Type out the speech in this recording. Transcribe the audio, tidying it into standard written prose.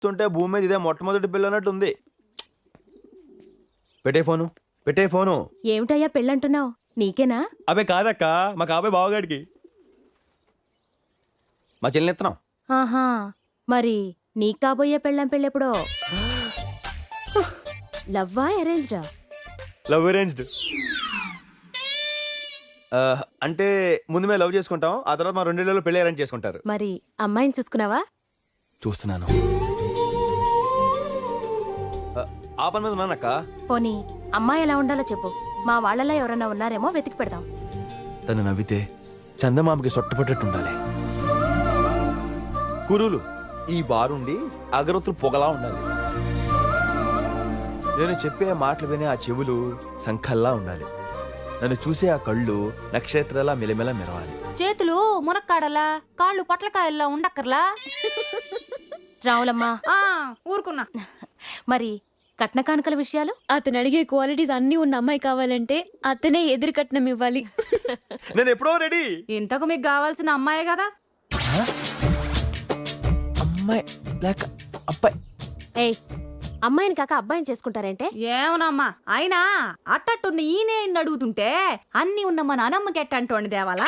చూస్తుంటే భూమి మీద ఇదే మొట్టమొదటి పిల్ల అన్నట్టు ఉంది. పెట్టే ఫోను. ఏమిటయ్యా పెళ్ళంటున్నావు? నీకేనా? అబే కాదక్క, మా కాబోయే బావగాడికి. మా చెల్లినెత్తనం. ఆహా, మరి నీ కాబోయే పెళ్ళం పెళ్ళెప్పుడో? లవ్వా అరేంజ్డా? Love arranged. అంటే ముందు మేము లవ్ చేసుకుంటాం, ఆ తర్వాత మా 2 నెలల్లో పెళ్లి అరేంజ్ చేసుకుంటారు. మరి అమ్మాయిని చూసుకున్నావా? చూస్తున్నాను. ఆ పని మీద ఉన్నానక్క. పోనీ అమ్మాయి ఎలా ఉండాలో చెప్పు, మా వాళ్ళలో ఎవరన్నా ఉన్నారేమో వెతికి పెడతాం. తను నవ్వితే చందమామకి సొట్టపట్టేట్టుండాలి. కురులు ఈ బారుండి అగరొత్తులు పొగలా ఉండాలి. నేను చెప్పే మాటలు వినే ఆ చెవులు సంఖల్లా ఉండాలి. నన్ను చూసే ఆ కళ్ళు నక్షత్రాల మెలిమెల మెరవాలి. చేతులు మునక్కాడలా, కాళ్ళు పొట్లకాయల్లా ఉండక్కర్లా. రావులమ్మా, ఊరుకున్నా. మరి కట్న కానుకల విషయాలు? అతను అడిగే క్వాలిటీస్ అన్నీ ఉన్న అమ్మాయి కావాలంటే అతనే ఎదురు కట్నం ఇవ్వాలి. నేను ఎప్పుడో రెడీ. ఇంతకు మీకు కావాల్సిన అమ్మాయే కదా. అమ్మాయి లేక అబ్బాయి. ఏయ్, అమ్మాయిని కాక అబ్బాయిని చేసుకుంటారంటే? ఏమోనమ్మా, అయినా అట్టట్టున్న ఈయనే అడుగుతుంటే అన్ని ఉన్న మన అనమ్మకి ఎట్టంటోండి దేవాలా.